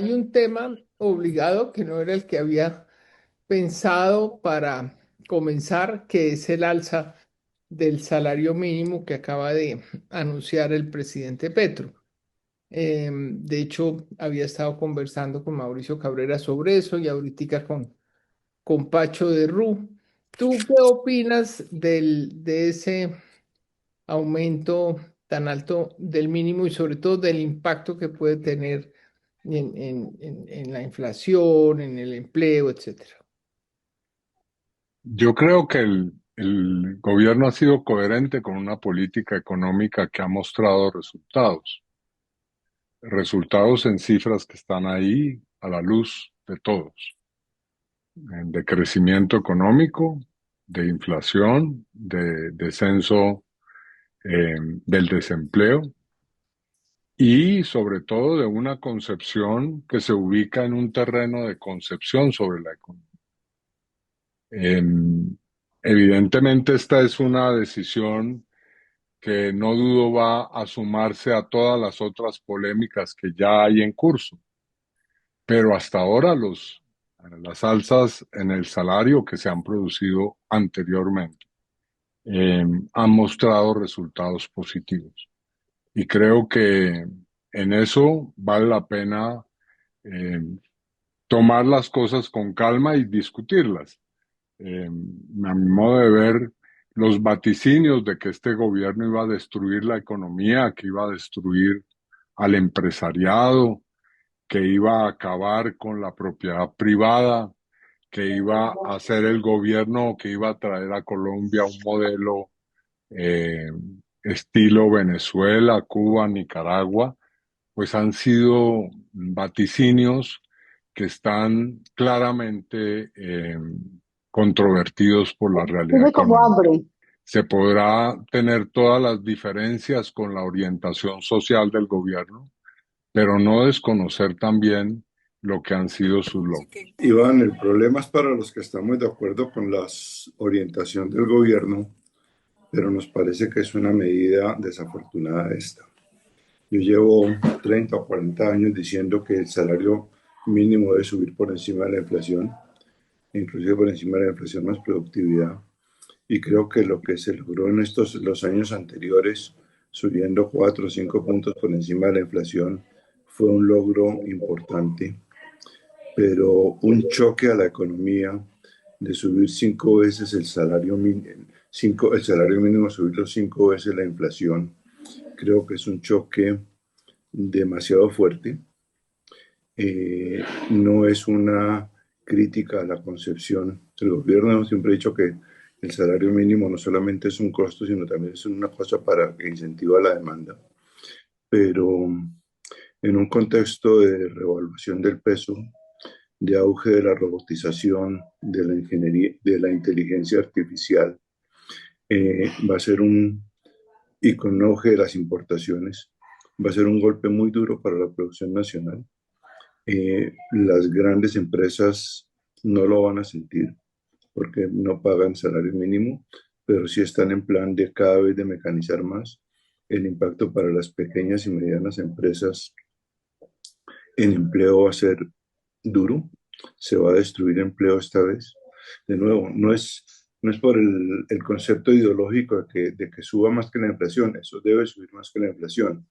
hay un tema obligado que no era el que había pensado para comenzar, que es el alza del salario mínimo que acaba de anunciar el presidente Petro. De hecho, había estado conversando con Mauricio Cabrera sobre eso y ahorita con Pacho de Ru. ¿Tú qué opinas de ese aumento tan alto del mínimo y sobre todo del impacto que puede tener en la inflación, en el empleo, etcétera? Yo creo que el gobierno ha sido coherente con una política económica que ha mostrado resultados, resultados en cifras que están ahí a la luz de todos, de crecimiento económico, de inflación, de descenso del desempleo y sobre todo de una concepción que se ubica en un terreno de concepción sobre la economía. Evidentemente esta es una decisión que no dudo va a sumarse a todas las otras polémicas que ya hay en curso. Pero hasta ahora las alzas en el salario que se han producido anteriormente han mostrado resultados positivos. Y creo que en eso vale la pena eh, tomar las cosas con calma y discutirlas. A mi modo de ver, los vaticinios de que este gobierno iba a destruir la economía, que iba a destruir al empresariado, que iba a acabar con la propiedad privada, que iba a hacer el gobierno, que iba a traer a Colombia un modelo eh, estilo Venezuela, Cuba, Nicaragua, pues han sido vaticinios que están claramente controvertidos por la realidad Tiene como económica. hambre. Se podrá tener todas las diferencias con la orientación social del gobierno, pero no desconocer también lo que han sido sus logros. Iván, el problema es para los que estamos de acuerdo con la orientación del gobierno, pero nos parece que es una medida desafortunada esta. Yo llevo 30 o 40 años diciendo que el salario mínimo debe subir por encima de la inflación, inclusive por encima de la inflación más productividad. Y creo que lo que se logró en los años anteriores, subiendo 4 o 5 puntos por encima de la inflación, fue un logro importante, pero un choque a la economía de subir 5 veces el salario mínimo, el salario mínimo, subirlo 5 veces la inflación, creo que es un choque demasiado fuerte. No es una crítica a la concepción. El gobierno siempre ha dicho que el salario mínimo no solamente es un costo, sino también es una cosa para que incentiva la demanda. Pero en un contexto de revaluación del peso, de auge de la robotización, de la ingeniería, de la inteligencia artificial, va a ser y con auge de las importaciones, va a ser un golpe muy duro para la producción nacional. Las grandes empresas no lo van a sentir porque no pagan salario mínimo, pero sí están en plan de cada vez de mecanizar más. El impacto para las pequeñas y medianas empresas en empleo va a ser duro, se va a destruir empleo esta vez. De nuevo, no es por el concepto ideológico de que suba más que la inflación, eso debe subir más que la inflación,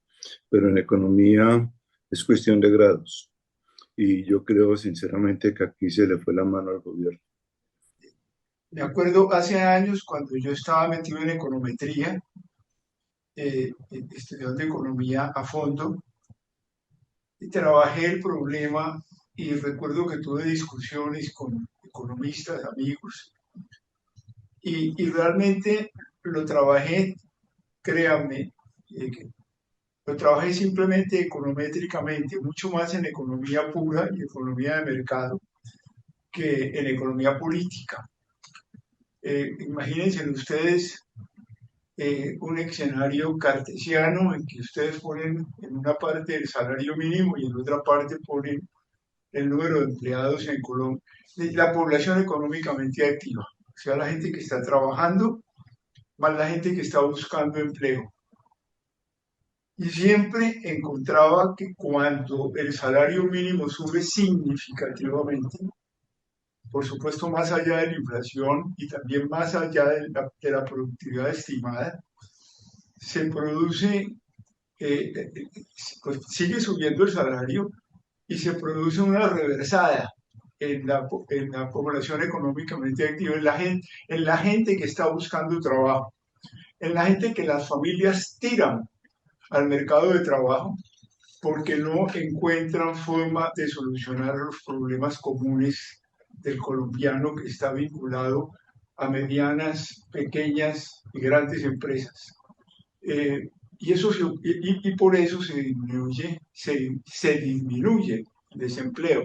pero en economía es cuestión de grados. Y yo creo sinceramente que aquí se le fue la mano al gobierno. Me acuerdo hace años cuando yo estaba metido en econometría, estudiando economía a fondo, y trabajé el problema y recuerdo que tuve discusiones con economistas, amigos, y realmente lo trabajé, créanme, lo trabajé simplemente econométricamente, mucho más en economía pura y economía de mercado que en economía política. Imagínense ustedes un escenario cartesiano en que ustedes ponen en una parte el salario mínimo y en otra parte ponen el número de empleados en Colombia, la población económicamente activa, o sea, la gente que está trabajando, más la gente que está buscando empleo. y siempre encontraba que cuando el salario mínimo sube significativamente, por supuesto más allá de la inflación y también más allá de la productividad estimada, se produce, pues sigue subiendo el salario y se produce una reversada en la población económicamente activa, en la gente que está buscando trabajo, en la gente que las familias tiran al mercado de trabajo porque no encuentran forma de solucionar los problemas comunes del colombiano que está vinculado a medianas, pequeñas y grandes empresas. Eh, y por eso se disminuye el desempleo,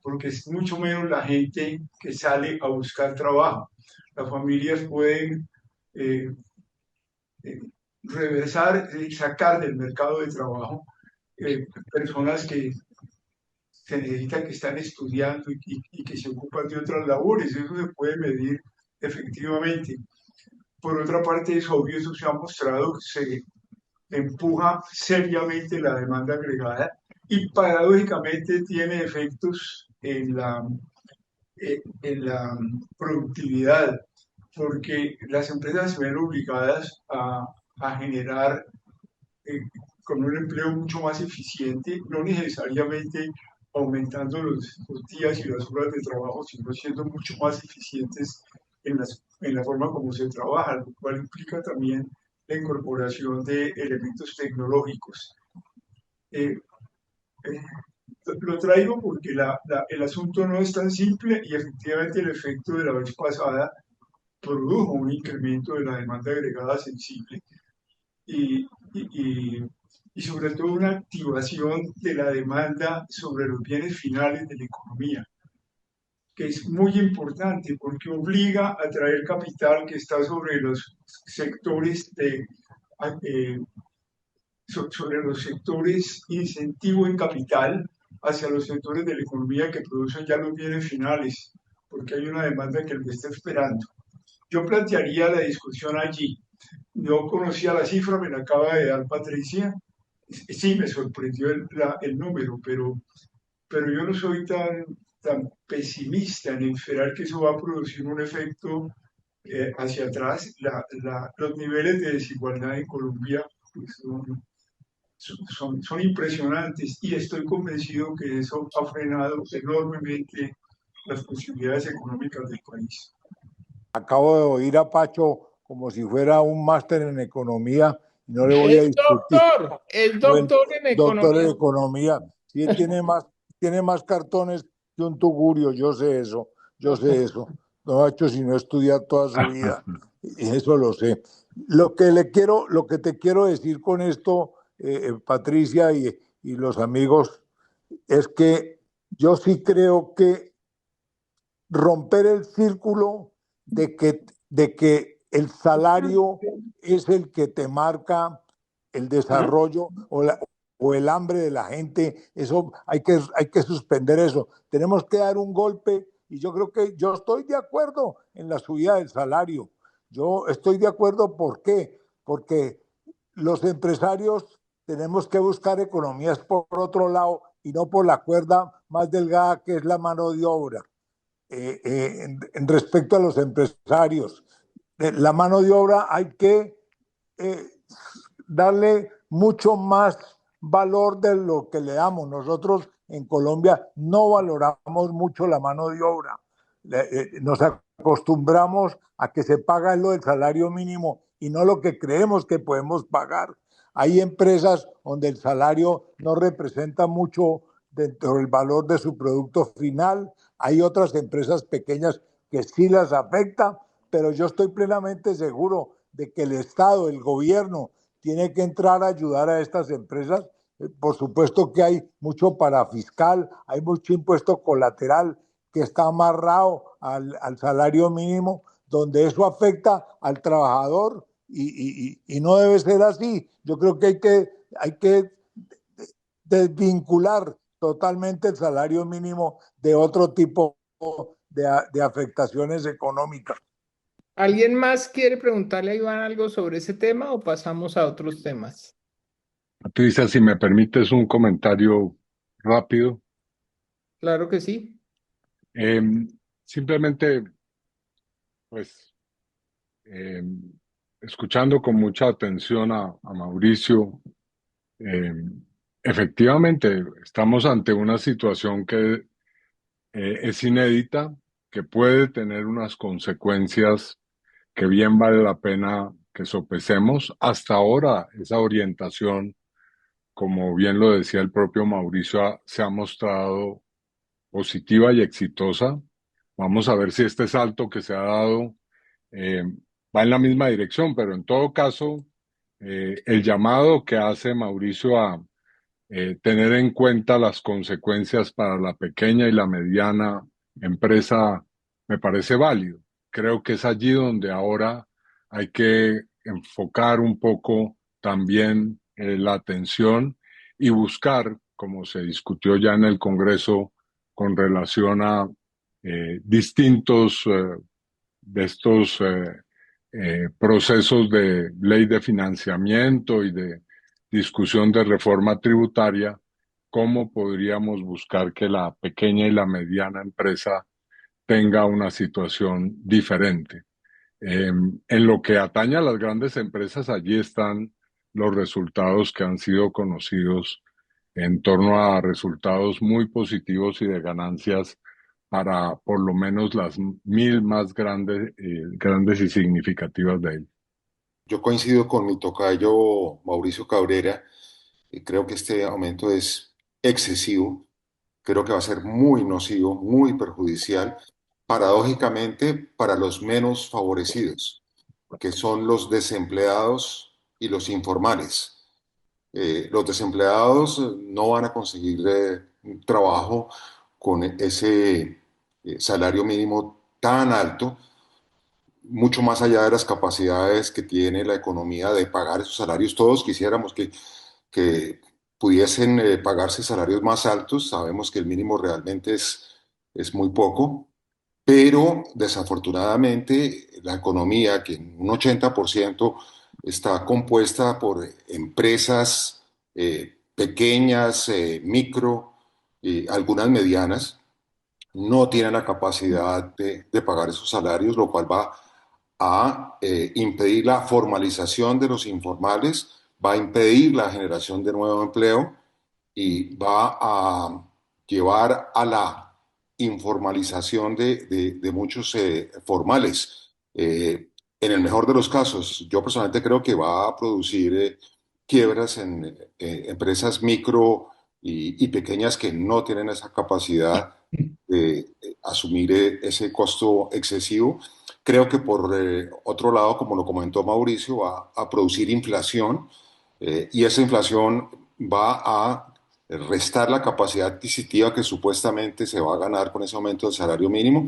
porque es mucho menos la gente que sale a buscar trabajo. Las familias pueden eh, eh, reversar, sacar del mercado de trabajo personas que se necesita, que están estudiando y que se ocupan de otras labores. Eso se puede medir efectivamente. Por otra parte, es obvio, eso se ha mostrado que se empuja seriamente la demanda agregada y paradójicamente tiene efectos en la productividad, porque las empresas se ven obligadas a generar eh, con un empleo mucho más eficiente, no necesariamente aumentando los días y las horas de trabajo, sino siendo mucho más eficientes en la forma como se trabaja, lo cual implica también la incorporación de elementos tecnológicos. Eh, eh, lo traigo porque el asunto no es tan simple y efectivamente el efecto de la vez pasada produjo un incremento de la demanda agregada sensible y, y, y sobre todo una activación de la demanda sobre los bienes finales de la economía, que es muy importante porque obliga a traer capital que está sobre los sectores eh, sobre los sectores incentivo en capital hacia los sectores de la economía que producen ya los bienes finales, porque hay una demanda que lo está esperando. Yo plantearía la discusión allí. No conocía la cifra, me la acaba de dar Patricia. Sí, me sorprendió el número, pero yo no soy tan pesimista en esperar que eso va a producir un efecto hacia atrás. Los niveles de desigualdad en Colombia pues, son impresionantes y estoy convencido que eso ha frenado enormemente las posibilidades económicas del país. Acabo de oír a Pacho como si fuera un máster en economía y no le voy a discutir. Es Buen doctor en doctor en economía. economía. Sí, tiene más cartones que un tugurio, yo sé eso, yo sé eso. No ha hecho sino estudiar toda su vida, y eso lo sé. Lo que te quiero decir con esto, Patricia y los amigos, es que yo sí creo que romper el círculo de que el salario es el que te marca el desarrollo o el hambre de la gente, eso hay que suspender eso. Tenemos que dar un golpe y yo creo que yo estoy de acuerdo en la subida del salario. Yo estoy de acuerdo, ¿por qué? Porque los empresarios tenemos que buscar economías por otro lado y no por la cuerda más delgada que es la mano de obra. En respecto a los empresarios, la mano de obra hay que eh, darle mucho más valor de lo que le damos. Nosotros en Colombia no valoramos mucho la mano de obra. Nos acostumbramos a que se paga lo del salario mínimo y no lo que creemos que podemos pagar. Hay empresas donde el salario no representa mucho dentro del valor de su producto final. Hay otras empresas pequeñas que sí las afecta, pero yo estoy plenamente seguro de que el Estado, el gobierno, tiene que entrar a ayudar a estas empresas. Por supuesto que hay mucho parafiscal, hay mucho impuesto colateral que está amarrado al salario mínimo, donde eso afecta al trabajador y no debe ser así. Yo creo que hay que desvincular totalmente el salario mínimo de otro tipo de afectaciones económicas. ¿Alguien más quiere preguntarle a Iván algo sobre ese tema o pasamos a otros temas? Patricia, si me permites un comentario rápido. Claro que sí. Em, Simplemente, pues, em, escuchando con mucha atención a Mauricio, em, efectivamente estamos ante una situación que es inédita, que puede tener unas consecuencias que bien vale la pena que sopesemos. Hasta ahora, esa orientación, como bien lo decía el propio Mauricio, se ha mostrado positiva y exitosa. Vamos a ver si este salto que se ha dado eh, va en la misma dirección, pero en todo caso, el llamado que hace Mauricio a tener en cuenta las consecuencias para la pequeña y la mediana empresa me parece válido. Creo que es allí donde ahora hay que enfocar un poco también la atención y buscar, como se discutió ya en el Congreso, con relación a distintos de estos procesos de ley de financiamiento y de discusión de reforma tributaria, cómo podríamos buscar que la pequeña y la mediana empresa tenga una situación diferente. En lo que atañe a las grandes empresas, allí están los resultados que han sido conocidos en torno a resultados muy positivos y de ganancias para por lo menos las 1.000 más grandes y significativas de ellas. Yo coincido con mi tocayo Mauricio Cabrera y creo que este aumento es excesivo, creo que va a ser muy nocivo, muy perjudicial, paradójicamente para los menos favorecidos, que son los desempleados y los informales. Los desempleados no van a conseguir un trabajo con ese salario mínimo tan alto, mucho más allá de las capacidades que tiene la economía de pagar esos salarios. Todos quisiéramos que pudiesen pagarse salarios más altos. Sabemos que el mínimo realmente es muy poco, pero desafortunadamente la economía, que en un 80% está compuesta por empresas pequeñas, micro y algunas medianas, no tienen la capacidad de pagar esos salarios, lo cual va a impedir la formalización de los informales, va a impedir la generación de nuevo empleo y va a llevar a la informalización de muchos formales. En el mejor de los casos, yo personalmente creo que va a producir quiebras en empresas micro y pequeñas que no tienen esa capacidad de asumir ese costo excesivo. Creo que por otro lado, como lo comentó Mauricio, va a producir inflación y esa inflación va a restar la capacidad adquisitiva que supuestamente se va a ganar con ese aumento del salario mínimo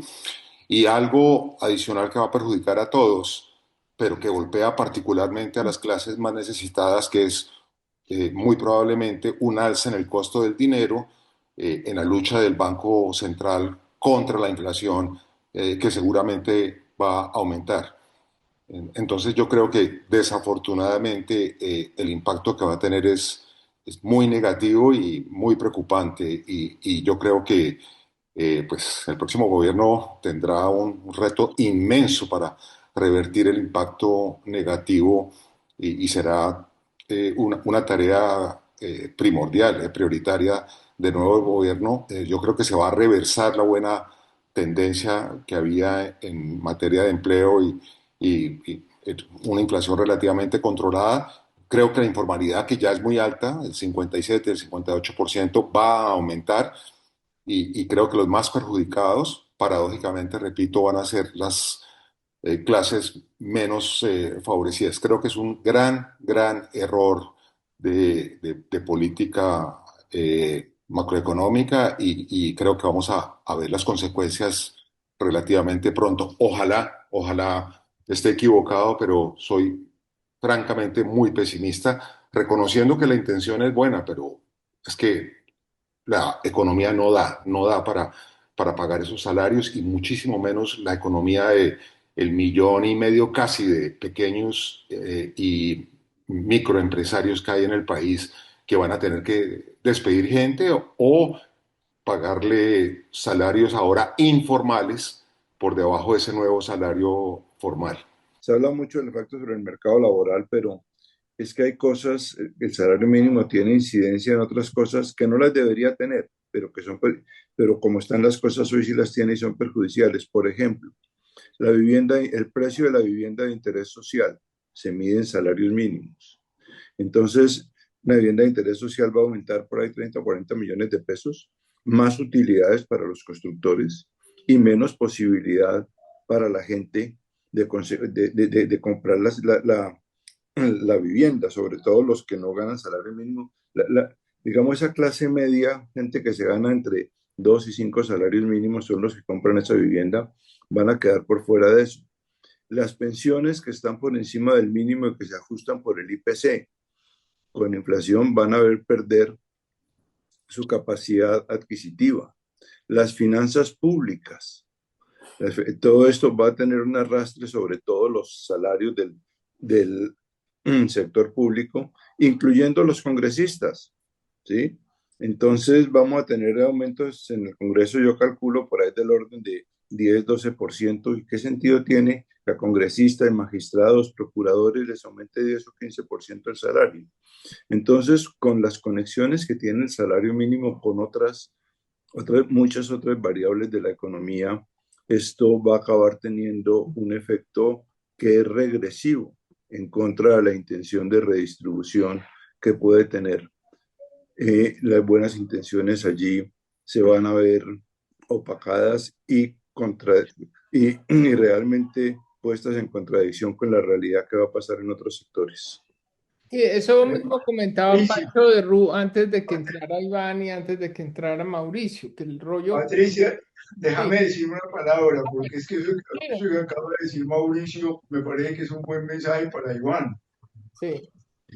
y algo adicional que va a perjudicar a todos, pero que golpea particularmente a las clases más necesitadas, que es muy probablemente un alza en el costo del dinero en la lucha del Banco Central contra la inflación, que seguramente va a aumentar. Entonces yo creo que desafortunadamente el impacto que va a tener es muy negativo y muy preocupante y yo creo que pues el próximo gobierno tendrá un reto inmenso para revertir el impacto negativo y será una tarea primordial, prioritaria de nuevo gobierno. Yo creo que se va a reversar la buena tendencia que había en materia de empleo y una inflación relativamente controlada. Creo que la informalidad, que ya es muy alta, el 57, el 58%, va a aumentar y creo que los más perjudicados, paradójicamente, repito, van a ser las clases menos favorecidas. Creo que es un gran error de política macroeconómica y creo que vamos a ver las consecuencias relativamente pronto. Ojalá esté equivocado, pero soy francamente muy pesimista, reconociendo que la intención es buena, pero es que la economía no da para pagar esos salarios y muchísimo menos la economía de el millón y medio casi de pequeños y microempresarios que hay en el país que van a tener que despedir gente o pagarle salarios ahora informales por debajo de ese nuevo salario formal. Se habla mucho del efecto sobre el mercado laboral, pero es que hay cosas, el salario mínimo tiene incidencia en otras cosas que no las debería tener, pero que son, pero como están las cosas hoy sí las tiene y son perjudiciales. Por ejemplo, la vivienda, el precio de la vivienda de interés social se mide en salarios mínimos. Entonces, una vivienda de interés social va a aumentar por ahí 30 o 40 millones de pesos, más utilidades para los constructores y menos posibilidad para la gente de comprar la vivienda, sobre todo los que no ganan salario mínimo. Digamos, esa clase media, gente que se gana entre 2 y 5 salarios mínimos, son los que compran esa vivienda, van a quedar por fuera de eso. Las pensiones que están por encima del mínimo y que se ajustan por el IPC, con inflación van a ver perder su capacidad adquisitiva. Las finanzas públicas, todo esto va a tener un arrastre sobre todos los salarios del sector público, incluyendo los congresistas, ¿sí? Entonces vamos a tener aumentos en el Congreso, yo calculo por ahí del orden de 10-12%. ¿Y qué sentido tiene que a congresistas, magistrados, procuradores les aumente 10 o 15% el salario? Entonces, con las conexiones que tiene el salario mínimo con muchas otras variables de la economía, esto va a acabar teniendo un efecto que es regresivo en contra de la intención de redistribución que puede tener. Las buenas intenciones allí se van a ver opacadas y realmente puestas en contradicción con la realidad que va a pasar en otros sectores. Y eso mismo comentaba Patricia, Pancho de Ru antes de que entrara Iván y antes de que entrara Mauricio, que el rollo, Patricia, sí, déjame decir una palabra, porque es que mira, eso que acaba de decir Mauricio me parece que es un buen mensaje para Iván. sí,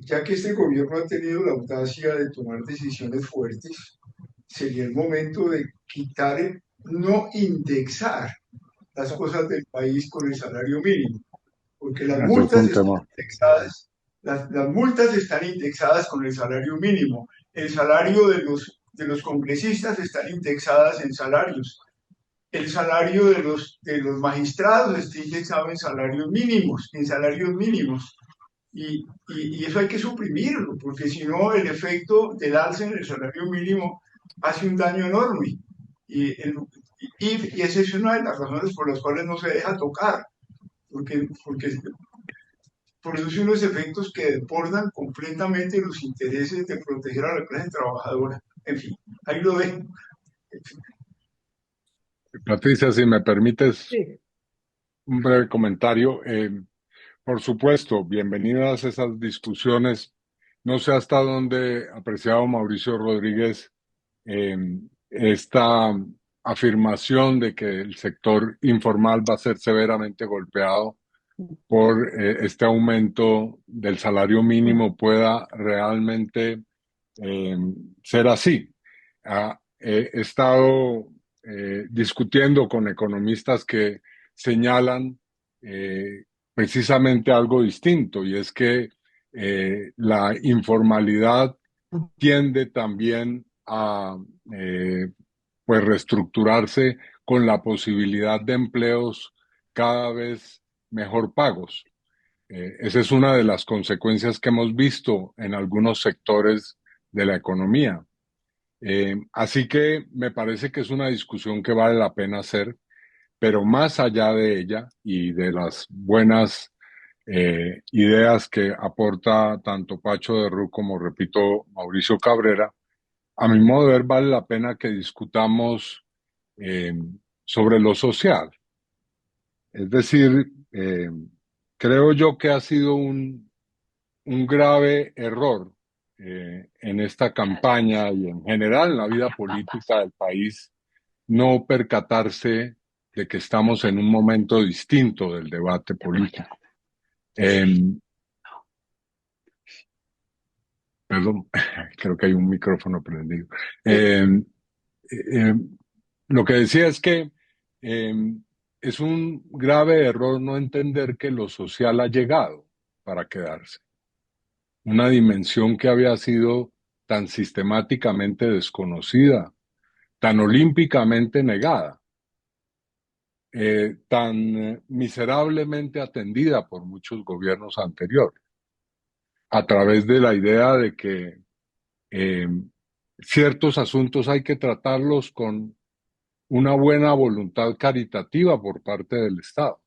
Ya que este gobierno ha tenido la audacia de tomar decisiones fuertes, sería el momento de quitar, no indexar las cosas del país con el salario mínimo, porque las Ese es multas un están tema. indexadas, las multas están indexadas con el salario mínimo, el salario de los congresistas están indexadas en salarios, el salario de los magistrados está indexado en salarios mínimos. Y eso hay que suprimirlo, porque si no, el efecto del alza en el salario mínimo hace un daño enorme. Y esa es una de las razones por las cuales no se deja tocar, porque produce unos efectos que desbordan completamente los intereses de proteger a la clase trabajadora. En fin, ahí lo dejo. Patricia, si me permites sí, un breve comentario. Por supuesto, bienvenidas esas discusiones. No sé hasta dónde, apreciado Mauricio Rodríguez, eh, esta afirmación de que el sector informal va a ser severamente golpeado por este aumento del salario mínimo pueda realmente eh, ser así. He estado discutiendo con economistas que señalan precisamente algo distinto, y es que la informalidad tiende también a pues reestructurarse con la posibilidad de empleos cada vez mejor pagos. Esa es una de las consecuencias que hemos visto en algunos sectores de la economía. Así que me parece que es una discusión que vale la pena hacer, pero más allá de ella y de las buenas ideas que aporta tanto Pacho de Rú como, repito, Mauricio Cabrera, a mi modo de ver vale la pena que discutamos eh, sobre lo social. Es decir, creo yo que ha sido un grave error en esta campaña y en general en la vida política del país no percatarse de que estamos en un momento distinto del debate político. Eh, Perdón, creo que hay un micrófono prendido. sí. Eh, eh, lo que decía es que eh, es un grave error no entender que lo social ha llegado para quedarse. Una dimensión que había sido tan sistemáticamente desconocida, tan olímpicamente negada, tan miserablemente atendida por muchos gobiernos anteriores, a través de la idea de que eh, ciertos asuntos hay que tratarlos con una buena voluntad caritativa por parte del Estado.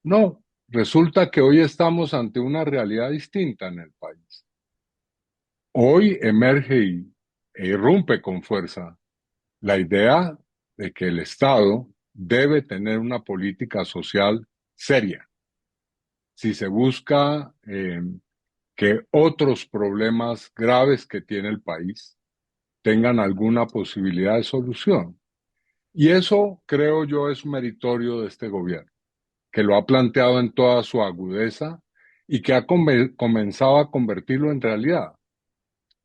No, resulta que hoy estamos ante una realidad distinta en el país. Hoy emerge e irrumpe con fuerza la idea de que el Estado debe tener una política social seria. Si se busca que otros problemas graves que tiene el país tengan alguna posibilidad de solución. Y eso, creo yo, es meritorio de este gobierno, que lo ha planteado en toda su agudeza y que ha comenzado a convertirlo en realidad,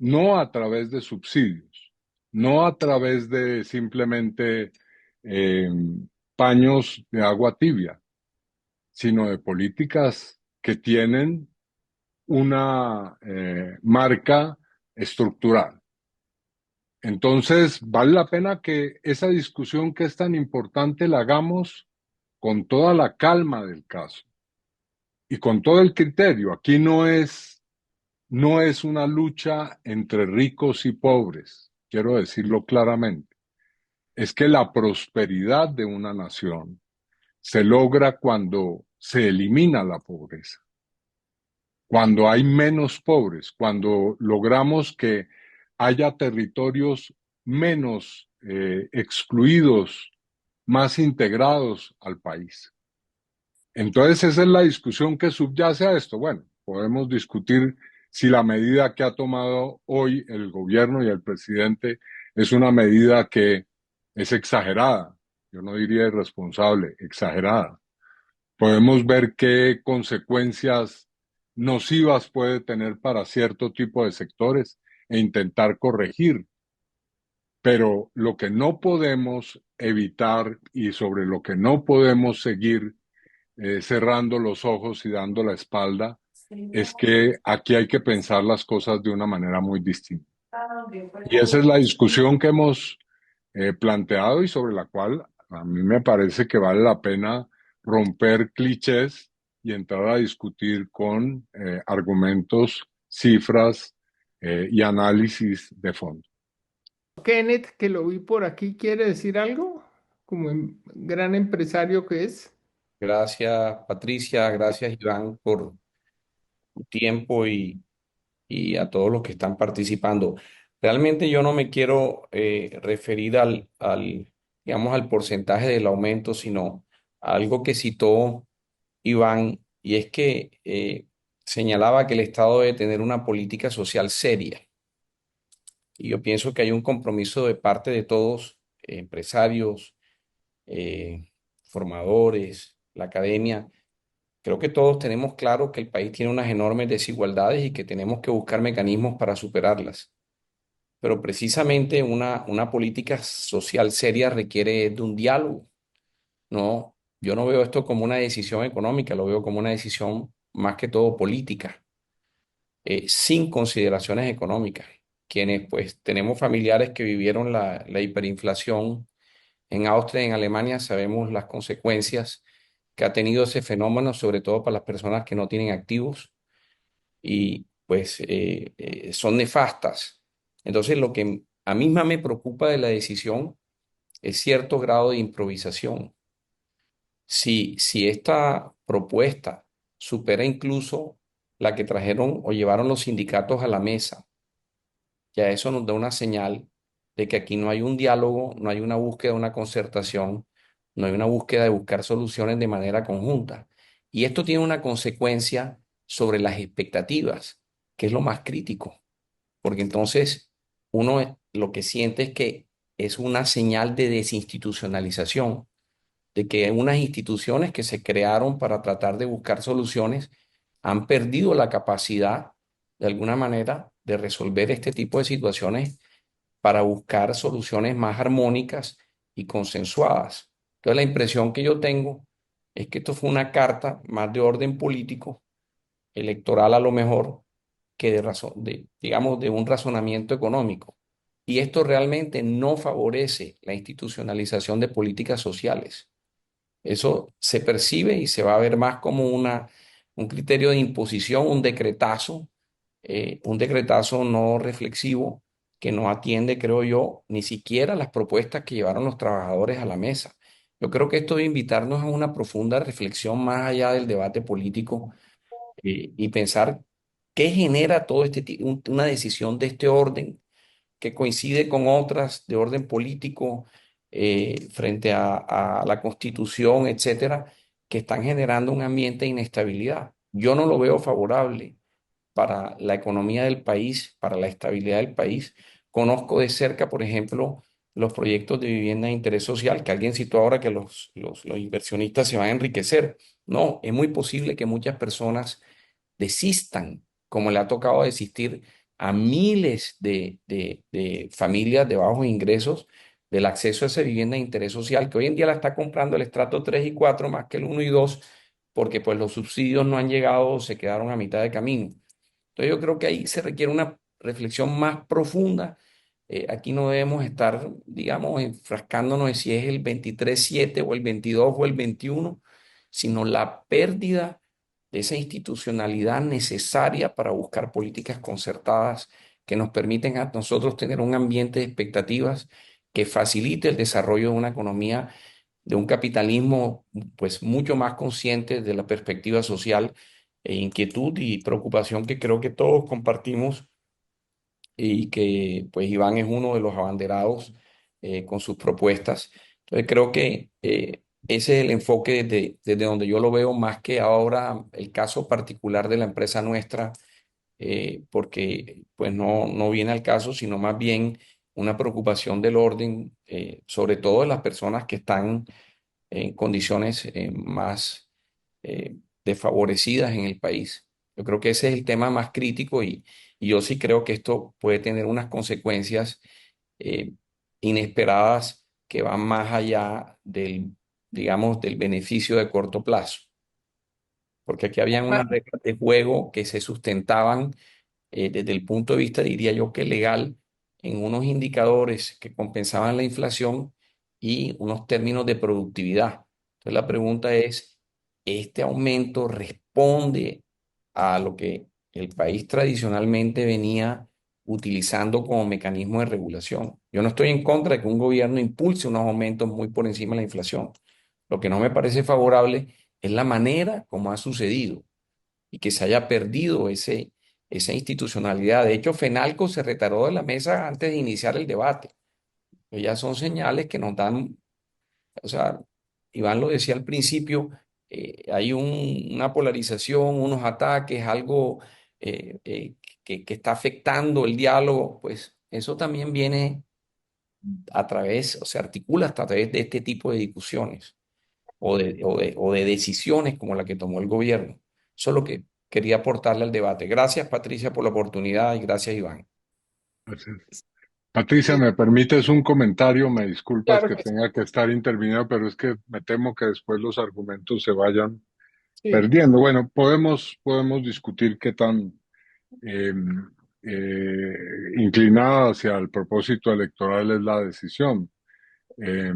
no a través de subsidios, no a través de simplemente eh, paños de agua tibia, sino de políticas que tienen una marca estructural. Entonces, vale la pena que esa discusión que es tan importante la hagamos con toda la calma del caso y con todo el criterio. Aquí no es una lucha entre ricos y pobres, quiero decirlo claramente. Es que la prosperidad de una nación se logra cuando se elimina la pobreza, cuando hay menos pobres, cuando logramos que haya territorios menos excluidos, más integrados al país. Entonces, esa es la discusión que subyace a esto. Bueno, podemos discutir si la medida que ha tomado hoy el gobierno y el presidente es una medida que es exagerada. Yo no diría irresponsable, exagerada. Podemos ver qué consecuencias nocivas puede tener para cierto tipo de sectores e intentar corregir. Pero lo que no podemos evitar y sobre lo que no podemos seguir cerrando los ojos y dando la espalda, es que aquí hay que pensar las cosas de una manera muy distinta. Y esa es la discusión que hemos planteado y sobre la cual a mí me parece que vale la pena romper clichés y entrar a discutir con argumentos, cifras y análisis de fondo. Kenneth, que lo vi por aquí, ¿quiere decir algo? Como gran empresario que es. Gracias, Patricia, gracias, Iván, por tu tiempo y a todos los que están participando. Realmente yo no me quiero referir digamos, al porcentaje del aumento, sino a algo que citó Iván, y es que señalaba que el Estado debe tener una política social seria. Y yo pienso que hay un compromiso de parte de todos, empresarios, formadores, la academia. Creo que todos tenemos claro que el país tiene unas enormes desigualdades y que tenemos que buscar mecanismos para superarlas. Pero precisamente una política social seria requiere de un diálogo. No, yo no veo esto como una decisión económica, lo veo como una decisión más que todo política, sin consideraciones económicas. Quienes pues tenemos familiares que vivieron la hiperinflación en Austria y en Alemania, sabemos las consecuencias que ha tenido ese fenómeno, sobre todo para las personas que no tienen activos y pues son nefastas. Entonces, lo que a mí más me preocupa de la decisión es cierto grado de improvisación. Si esta propuesta supera incluso la que trajeron o llevaron los sindicatos a la mesa, ya eso nos da una señal de que aquí no hay un diálogo, no hay una búsqueda, una concertación, no hay una búsqueda de buscar soluciones de manera conjunta. Y esto tiene una consecuencia sobre las expectativas, que es lo más crítico, porque entonces uno lo que siente es que es una señal de desinstitucionalización, de que unas instituciones que se crearon para tratar de buscar soluciones han perdido la capacidad, de alguna manera, de resolver este tipo de situaciones para buscar soluciones más armónicas y consensuadas. Entonces, la impresión que yo tengo es que esto fue una carta más de orden político, electoral a lo mejor, que digamos, de un razonamiento económico. Y esto realmente no favorece la institucionalización de políticas sociales. Eso se percibe y se va a ver más como un criterio de imposición, un decretazo no reflexivo que no atiende, creo yo, ni siquiera las propuestas que llevaron los trabajadores a la mesa. Yo creo que esto debe invitarnos a una profunda reflexión más allá del debate político, y pensar qué genera todo una decisión de este orden que coincide con otras de orden político, frente a la Constitución, etcétera, que están generando un ambiente de inestabilidad. Yo no lo veo favorable para la economía del país, para la estabilidad del país. Conozco de cerca, por ejemplo, los proyectos de vivienda de interés social, que alguien citó ahora que los inversionistas se van a enriquecer. No, es muy posible que muchas personas desistan, como le ha tocado desistir a miles de familias de bajos ingresos del acceso a esa vivienda de interés social, que hoy en día la está comprando el estrato 3 y 4 más que el uno y 2 porque pues los subsidios no han llegado o se quedaron a mitad de camino. Entonces yo creo que ahí se requiere una reflexión más profunda. Aquí no debemos estar, digamos, enfrascándonos en si es el 23/7 o el 22 o el 21, sino la pérdida de esa institucionalidad necesaria para buscar políticas concertadas que nos permiten a nosotros tener un ambiente de expectativas que facilite el desarrollo de una economía, de un capitalismo pues mucho más consciente de la perspectiva social inquietud y preocupación que creo que todos compartimos y que pues Iván es uno de los abanderados con sus propuestas. Entonces creo que ese es el enfoque desde donde yo lo veo más que ahora el caso particular de la empresa nuestra, porque pues no viene al caso, sino más bien una preocupación del orden, sobre todo de las personas que están en condiciones más desfavorecidas en el país. Yo creo que ese es el tema más crítico y yo sí creo que esto puede tener unas consecuencias eh, inesperadas que van más allá digamos, del beneficio de corto plazo, porque aquí habían unas reglas de juego que se sustentaban desde el punto de vista, diría yo, que legal, en unos indicadores que compensaban la inflación y unos términos de productividad. Entonces la pregunta es, ¿este aumento responde a lo que el país tradicionalmente venía utilizando como mecanismo de regulación? Yo no estoy en contra de que un gobierno impulse unos aumentos muy por encima de la inflación. Lo que no me parece favorable es la manera como ha sucedido y que se haya perdido esa institucionalidad. De hecho, FENALCO se retiró de la mesa antes de iniciar el debate. Ellas son señales que nos dan, o sea, Iván lo decía al principio, hay una polarización, unos ataques, algo que está afectando el diálogo, pues eso también viene a través, o se articula hasta a través de este tipo de discusiones o de decisiones como la que tomó el gobierno. Eso es lo que quería aportarle al debate. Gracias, Patricia, por la oportunidad y gracias, Iván. Gracias. Patricia, ¿me permites un comentario? Me disculpas Claro que que tenga que estar interviniendo, pero es que me temo que después los argumentos se vayan sí. perdiendo. Bueno, podemos discutir qué tan eh, inclinada hacia el propósito electoral es la decisión. Eh,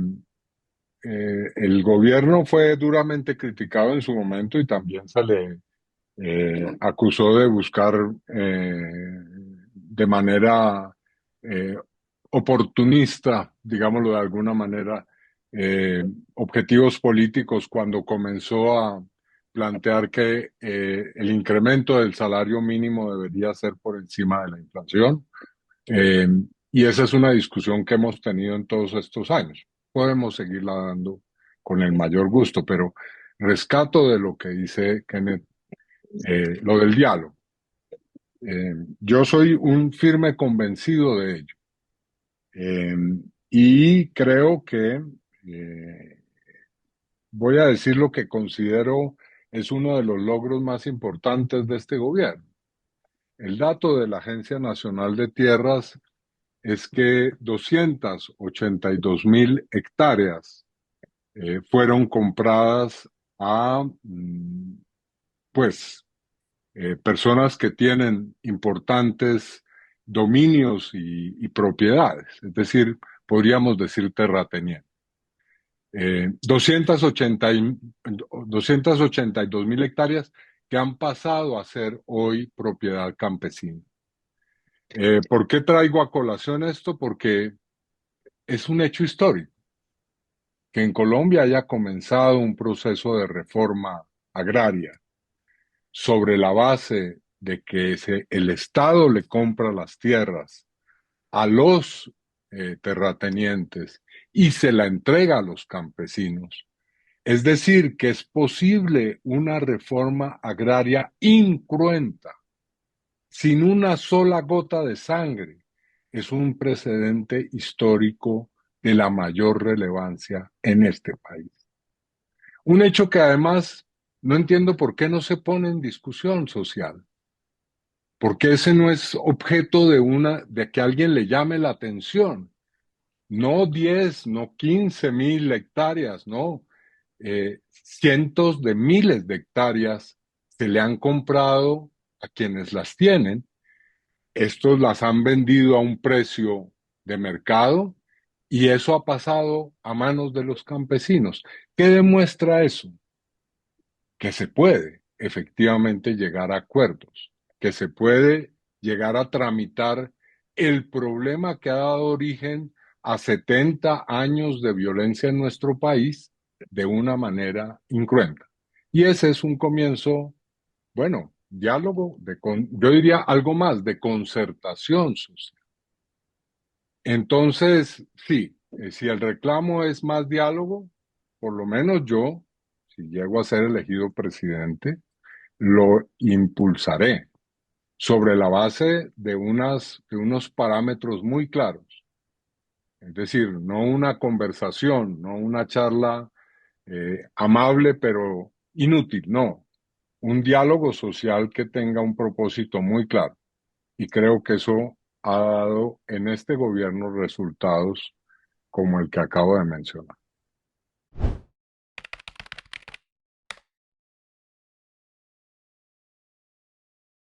el gobierno fue duramente criticado en su momento y también se le acusó de buscar de manera eh, oportunista, digámoslo de alguna manera, eh, objetivos políticos cuando comenzó a plantear que el incremento del salario mínimo debería ser por encima de la inflación. Eh, y esa es una discusión que hemos tenido en todos estos años. Podemos seguirla dando con el mayor gusto, pero rescato de lo que dice Kenneth, lo del diálogo. Yo soy un firme convencido de ello. Eh, y creo que voy a decir lo que considero es uno de los logros más importantes de este gobierno. El dato de la Agencia Nacional de Tierras es que 282.000 hectáreas fueron compradas a, pues, personas que tienen importantes dominios y propiedades, es decir, podríamos decir terratenientes. 282.000 hectáreas que han pasado a ser hoy propiedad campesina. ¿Por qué traigo a colación esto? Porque es un hecho histórico que en Colombia haya comenzado un proceso de reforma agraria sobre la base de que el Estado le compra las tierras a los terratenientes y se la entrega a los campesinos. Es decir, que es posible una reforma agraria incruenta, sin una sola gota de sangre. Es un precedente histórico de la mayor relevancia en este país. Un hecho que además no entiendo por qué no se pone en discusión social, porque ese no es objeto de que alguien le llame la atención. No 10, no 15.000 hectáreas, no. Cientos de miles de hectáreas se le han comprado a quienes las tienen. Estos las han vendido a un precio de mercado y eso ha pasado a manos de los campesinos. ¿Qué demuestra eso? Que se puede efectivamente llegar a acuerdos, que se puede llegar a tramitar el problema que ha dado origen a 70 años de violencia en nuestro país de una manera incruenta. Y ese es un comienzo, bueno, diálogo, yo diría algo más, de concertación social. Entonces, sí, si el reclamo es más diálogo, por lo menos yo, si llego a ser elegido presidente, lo impulsaré sobre la base de unos parámetros muy claros. Es decir, no una conversación, no una charla amable pero inútil, no. Un diálogo social que tenga un propósito muy claro. Y creo que eso ha dado en este gobierno resultados como el que acabo de mencionar.